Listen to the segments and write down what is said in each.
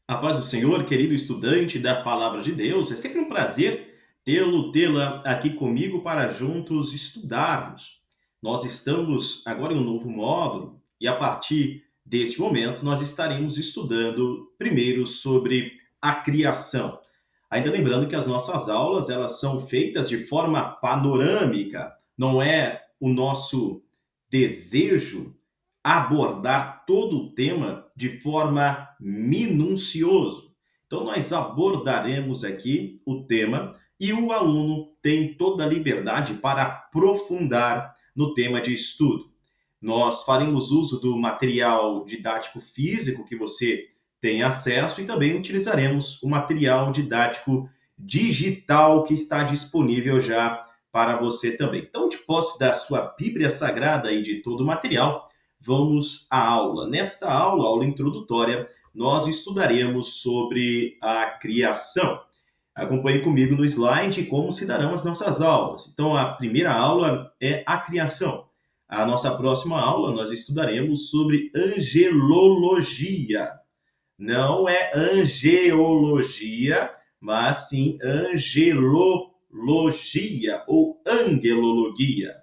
A paz do Senhor, querido estudante da Palavra de Deus, é sempre um prazer tê-la aqui comigo para juntos estudarmos. Nós estamos agora em um novo módulo e a partir deste momento nós estaremos estudando primeiro sobre a criação. Ainda lembrando que as nossas aulas elas são feitas de forma panorâmica, não é o nosso desejo abordar todo o tema de forma minucioso. Então, nós abordaremos aqui o tema e o aluno tem toda a liberdade para aprofundar no tema de estudo. Nós faremos uso do material didático físico que você tem acesso e também utilizaremos o material didático digital que está disponível já para você também. Então, de posse da sua Bíblia Sagrada e de todo o material, vamos à aula. Nesta aula, aula introdutória, nós estudaremos sobre a criação. Acompanhe comigo no slide como se darão as nossas aulas. Então, a primeira aula é a criação. A nossa próxima aula, nós estudaremos sobre angelologia. Não é angeologia, mas sim angelologia ou angelologia.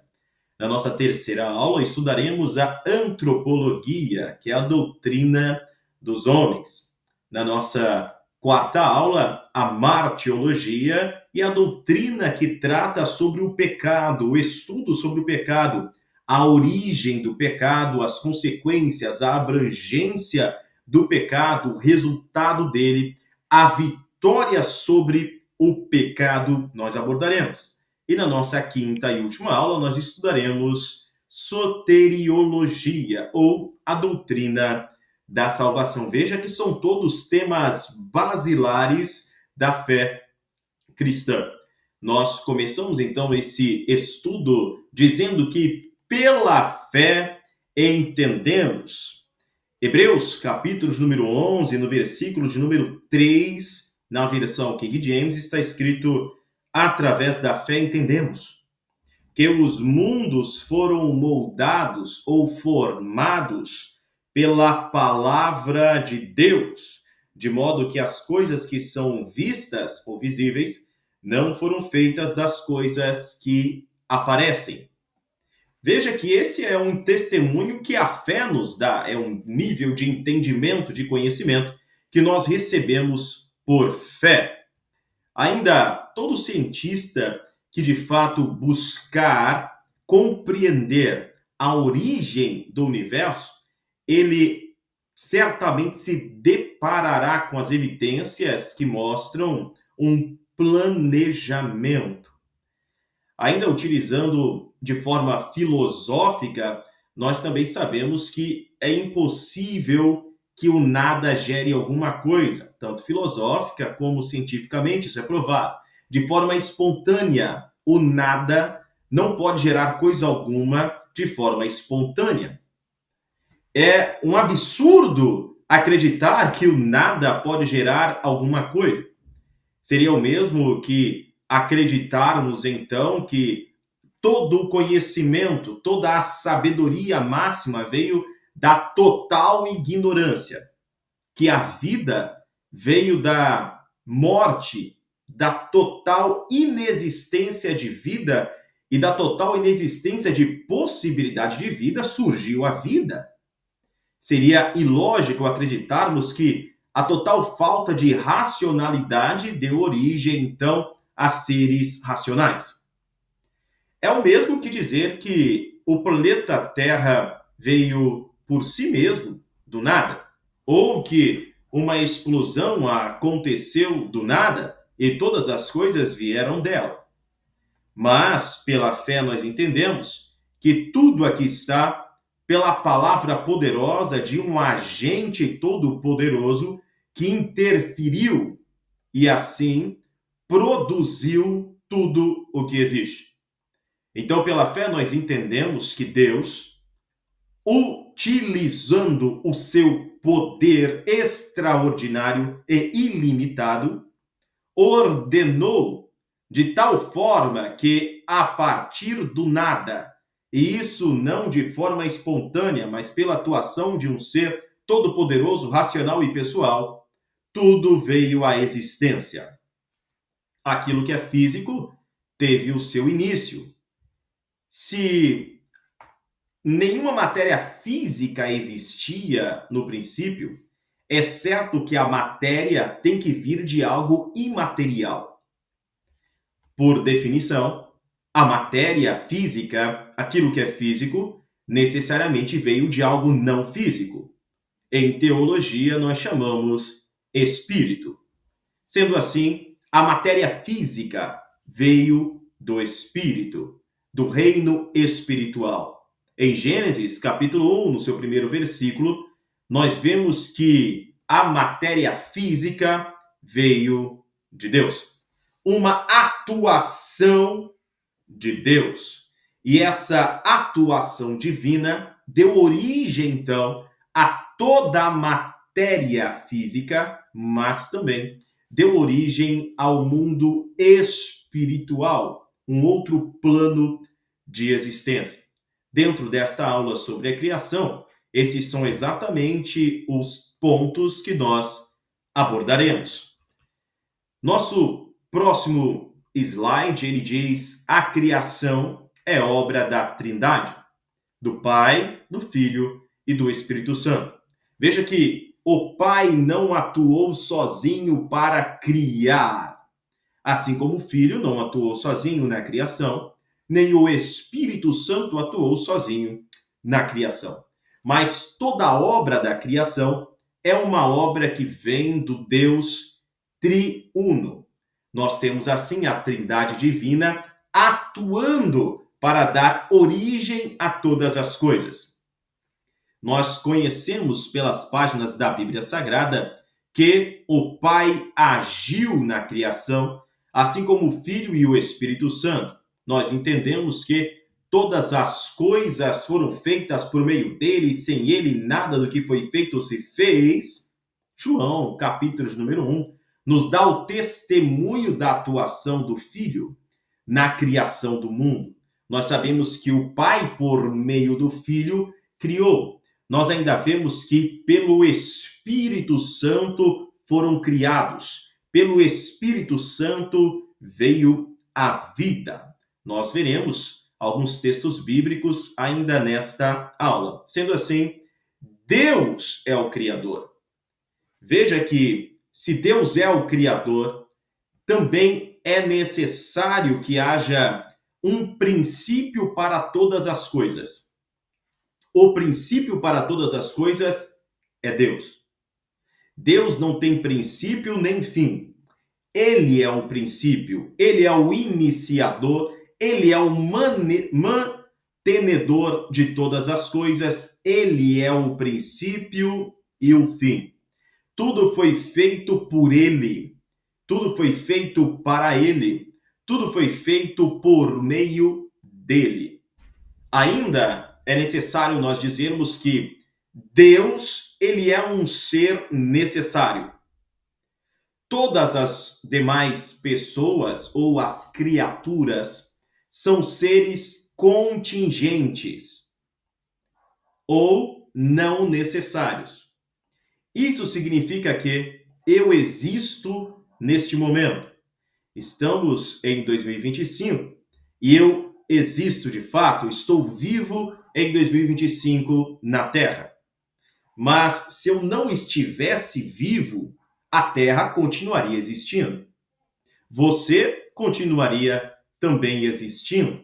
Na nossa terceira aula, estudaremos a antropologia, que é a doutrina dos homens. Na nossa quarta aula, a martiologia e a doutrina que trata sobre o pecado, o estudo sobre o pecado, a origem do pecado, as consequências, a abrangência do pecado, o resultado dele, a vitória sobre o pecado, nós abordaremos. E na nossa quinta e última aula, nós estudaremos soteriologia, ou a doutrina da salvação. Veja que são todos temas basilares da fé cristã. Nós começamos, então, esse estudo dizendo que pela fé entendemos. Hebreus, capítulo de número 11, no versículo de número 3, na versão King James, está escrito: através da fé entendemos que os mundos foram moldados ou formados pela palavra de Deus, de modo que as coisas que são vistas ou visíveis não foram feitas das coisas que aparecem. Veja que esse é um testemunho que a fé nos dá, é um nível de entendimento, de conhecimento que nós recebemos por fé. Ainda todo cientista que de fato buscar compreender a origem do universo, ele certamente se deparará com as evidências que mostram um planejamento. Ainda utilizando de forma filosófica, nós também sabemos que é impossível que o nada gere alguma coisa, tanto filosófica como cientificamente, isso é provado. De forma espontânea, o nada não pode gerar coisa alguma de forma espontânea. É um absurdo acreditar que o nada pode gerar alguma coisa. Seria o mesmo que acreditarmos, então, que todo o conhecimento, toda a sabedoria máxima veio da total ignorância, que a vida veio da morte, da total inexistência de vida e da total inexistência de possibilidade de vida surgiu a vida. Seria ilógico acreditarmos que a total falta de racionalidade deu origem, então, a seres racionais. É o mesmo que dizer que o planeta Terra veio por si mesmo, do nada, ou que uma explosão aconteceu do nada e todas as coisas vieram dela. Mas, pela fé, nós entendemos que tudo aqui está pela palavra poderosa de um agente todo-poderoso que interferiu e, assim, produziu tudo o que existe. Então, pela fé, nós entendemos que Deus, utilizando o seu poder extraordinário e ilimitado, ordenou de tal forma que, a partir do nada, e isso não de forma espontânea, mas pela atuação de um ser todo-poderoso, racional e pessoal, tudo veio à existência. Aquilo que é físico teve o seu início. Se nenhuma matéria física existia no princípio, é certo que a matéria tem que vir de algo imaterial. Por definição, a matéria física, aquilo que é físico, necessariamente veio de algo não físico. Em teologia, nós chamamos espírito. Sendo assim, a matéria física veio do espírito, do reino espiritual. Em Gênesis, capítulo 1, no seu primeiro versículo, nós vemos que a matéria física veio de Deus. Uma atuação de Deus. E essa atuação divina deu origem, então, a toda a matéria física, mas também deu origem ao mundo espiritual, um outro plano de existência. Dentro desta aula sobre a criação, esses são exatamente os pontos que nós abordaremos. Nosso próximo slide, ele diz: a criação é obra da Trindade, do Pai, do Filho e do Espírito Santo. Veja que o Pai não atuou sozinho para criar, assim como o Filho não atuou sozinho na criação, nem o Espírito Santo atuou sozinho na criação. Mas toda a obra da criação é uma obra que vem do Deus triuno. Nós temos assim a Trindade divina atuando para dar origem a todas as coisas. Nós conhecemos pelas páginas da Bíblia Sagrada que o Pai agiu na criação, assim como o Filho e o Espírito Santo. Nós entendemos que todas as coisas foram feitas por meio dele, e sem ele nada do que foi feito se fez. João, capítulo número 1, nos dá o testemunho da atuação do Filho na criação do mundo. Nós sabemos que o Pai, por meio do Filho, criou. Nós ainda vemos que pelo Espírito Santo foram criados. Pelo Espírito Santo veio a vida. Nós veremos alguns textos bíblicos ainda nesta aula. Sendo assim, Deus é o Criador. Veja que, se Deus é o Criador, também é necessário que haja um princípio para todas as coisas. O princípio para todas as coisas é Deus. Deus não tem princípio nem fim. Ele é o princípio, ele é o iniciador, ele é o mantenedor de todas as coisas, ele é o princípio e o fim. Tudo foi feito por ele, tudo foi feito para ele, tudo foi feito por meio dele. Ainda é necessário nós dizermos que Deus, ele é um ser necessário. Todas as demais pessoas ou as criaturas são seres contingentes ou não necessários. Isso significa que eu existo neste momento. Estamos em 2025 e eu existo de fato, estou vivo em 2025 na Terra. Mas se eu não estivesse vivo, a Terra continuaria existindo. Você continuaria também existindo.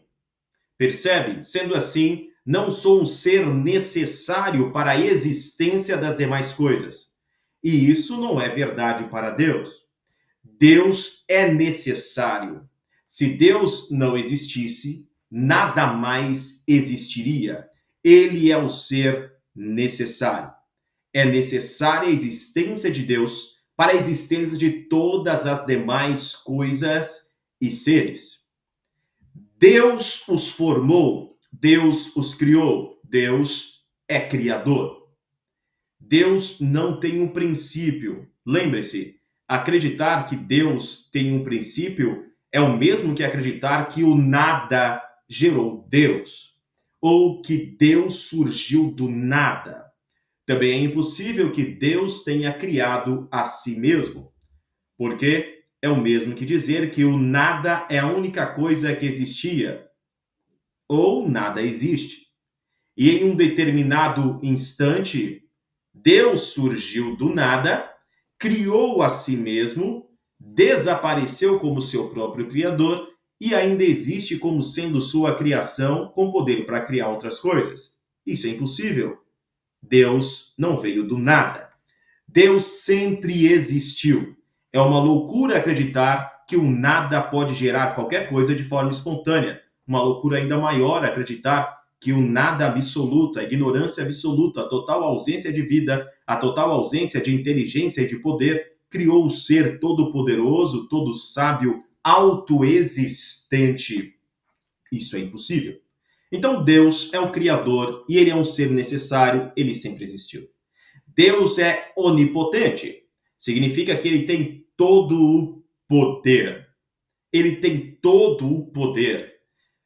Percebe? Sendo assim, não sou um ser necessário para a existência das demais coisas. E isso não é verdade para Deus. Deus é necessário. Se Deus não existisse, nada mais existiria. Ele é o ser necessário. É necessária a existência de Deus para a existência de todas as demais coisas e seres. Deus os formou, Deus os criou, Deus é criador. Deus não tem um princípio. Lembre-se, acreditar que Deus tem um princípio é o mesmo que acreditar que o nada gerou Deus, ou que Deus surgiu do nada. Também é impossível que Deus tenha criado a si mesmo, porque é o mesmo que dizer que o nada é a única coisa que existia, ou nada existe. E em um determinado instante, Deus surgiu do nada, criou a si mesmo, desapareceu como seu próprio criador e ainda existe como sendo sua criação com poder para criar outras coisas. Isso é impossível. Deus não veio do nada. Deus sempre existiu. É uma loucura acreditar que o nada pode gerar qualquer coisa de forma espontânea. Uma loucura ainda maior acreditar que o nada absoluto, a ignorância absoluta, a total ausência de vida, a total ausência de inteligência e de poder, criou o ser todo-poderoso, todo sábio, autoexistente. Isso é impossível. Então Deus é o Criador e ele é um ser necessário, ele sempre existiu. Deus é onipotente. Significa que ele tem todo o poder. Ele tem todo o poder.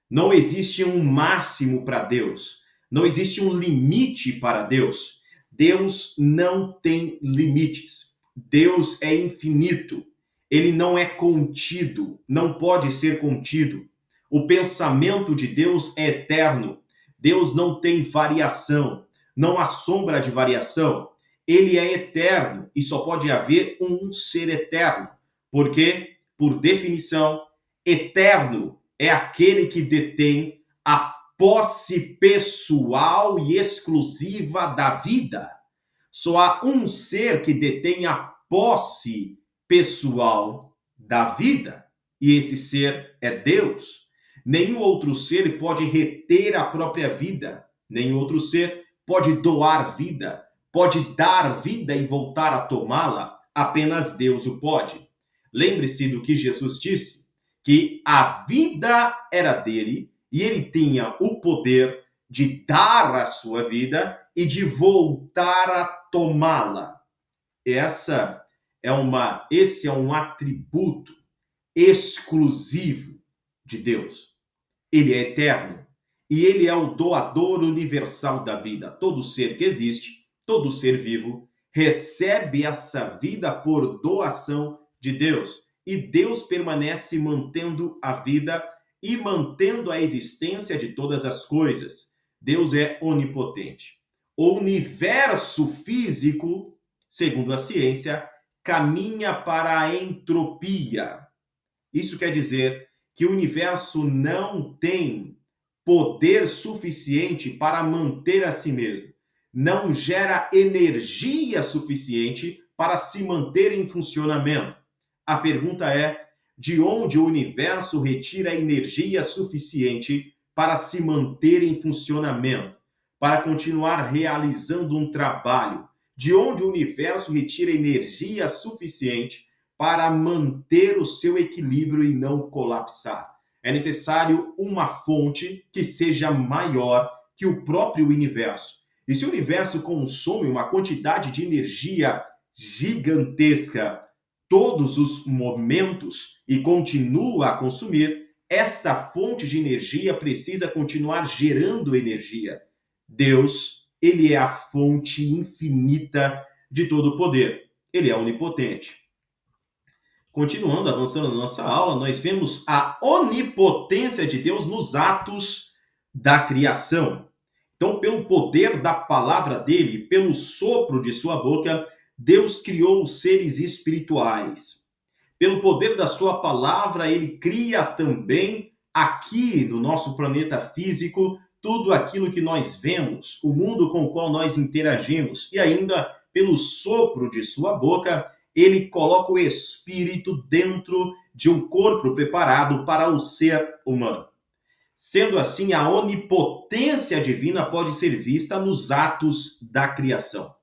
Não existe um máximo para Deus. Não existe um limite para Deus. Deus não tem limites. Deus é infinito. Ele não é contido, não pode ser contido. O pensamento de Deus é eterno. Deus não tem variação, não há sombra de variação. Ele é eterno e só pode haver um ser eterno, porque, por definição, eterno é aquele que detém a posse pessoal e exclusiva da vida. Só há um ser que detém a posse pessoal da vida, e esse ser é Deus. Nenhum outro ser pode reter a própria vida, nenhum outro ser pode doar vida, pode dar vida e voltar a tomá-la, apenas Deus o pode. Lembre-se do que Jesus disse, que a vida era dele e ele tinha o poder de dar a sua vida e de voltar a tomá-la. Esse é um atributo exclusivo de Deus. Ele é eterno e ele é o doador universal da vida. Todo ser que existe, todo ser vivo, recebe essa vida por doação de Deus. E Deus permanece mantendo a vida e mantendo a existência de todas as coisas. Deus é onipotente. O universo físico, segundo a ciência, caminha para a entropia. Isso quer dizer que o universo não tem poder suficiente para manter a si mesmo. Não gera energia suficiente para se manter em funcionamento. A pergunta é: de onde o universo retira energia suficiente para se manter em funcionamento, para continuar realizando um trabalho? De onde o universo retira energia suficiente para manter o seu equilíbrio e não colapsar? É necessário uma fonte que seja maior que o próprio universo. E se o universo consome uma quantidade de energia gigantesca todos os momentos e continua a consumir, esta fonte de energia precisa continuar gerando energia. Deus, ele é a fonte infinita de todo o poder. Ele é onipotente. Continuando, avançando na nossa aula, nós vemos a onipotência de Deus nos atos da criação. Então, pelo poder da palavra dele, pelo sopro de sua boca, Deus criou os seres espirituais. Pelo poder da sua palavra, ele cria também aqui no nosso planeta físico tudo aquilo que nós vemos, o mundo com o qual nós interagimos. E ainda, pelo sopro de sua boca, ele coloca o espírito dentro de um corpo preparado para o ser humano. Sendo assim, a onipotência divina pode ser vista nos atos da criação.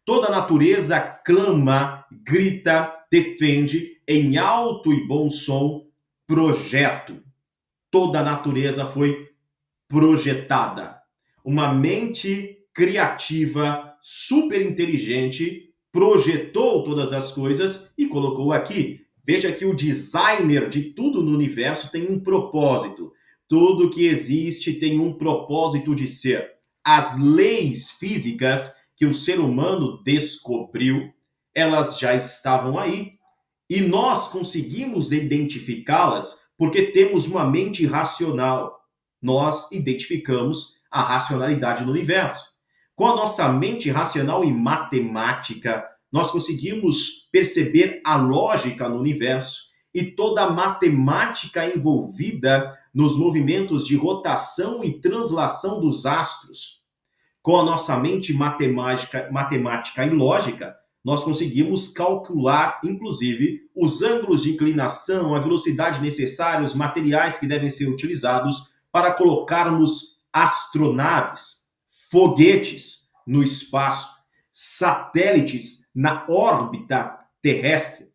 Toda a natureza clama, grita, defende em alto e bom som, projeto. Toda a natureza foi projetada. Uma mente criativa, super inteligente, projetou todas as coisas e colocou aqui. Veja que o designer de tudo no universo tem um propósito. Tudo que existe tem um propósito de ser. As leis físicas que o ser humano descobriu, elas já estavam aí e nós conseguimos identificá-las porque temos uma mente racional. Nós identificamos a racionalidade no universo. Com a nossa mente racional e matemática, nós conseguimos perceber a lógica no universo e toda a matemática envolvida nos movimentos de rotação e translação dos astros. Com a nossa mente matemática e lógica, nós conseguimos calcular, inclusive, os ângulos de inclinação, a velocidade necessária, os materiais que devem ser utilizados para colocarmos astronaves, foguetes no espaço, satélites na órbita terrestre.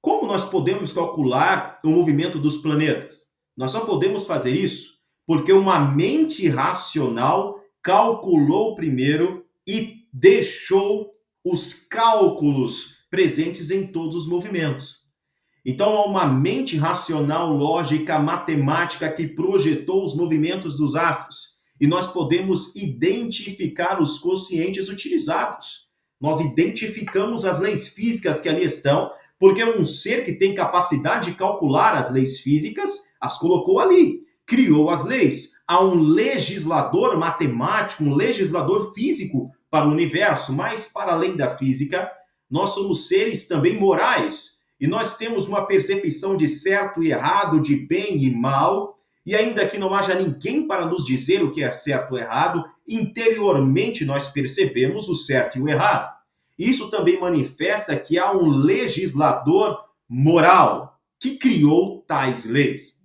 Como nós podemos calcular o movimento dos planetas? Nós só podemos fazer isso porque uma mente racional calculou primeiro e deixou os cálculos presentes em todos os movimentos. Então, há uma mente racional, lógica, matemática que projetou os movimentos dos astros. E nós podemos identificar os quocientes utilizados. Nós identificamos as leis físicas que ali estão, porque um ser que tem capacidade de calcular as leis físicas, as colocou ali, criou as leis. Há um legislador matemático, um legislador físico para o universo, mas para além da física, nós somos seres também morais. E nós temos uma percepção de certo e errado, de bem e mal, e ainda que não haja ninguém para nos dizer o que é certo ou errado, interiormente nós percebemos o certo e o errado. Isso também manifesta que há um legislador moral que criou tais leis.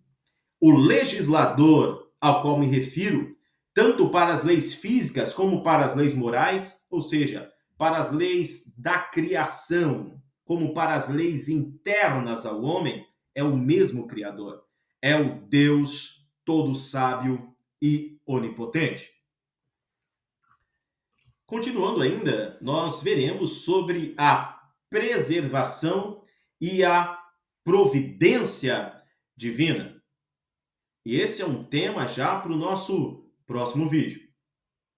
O legislador ao qual me refiro, tanto para as leis físicas como para as leis morais, ou seja, para as leis da criação, como para as leis internas ao homem, é o mesmo Criador. É o Deus todo sábio e onipotente. Continuando ainda, nós veremos sobre a preservação e a providência divina. E esse é um tema já para o nosso próximo vídeo.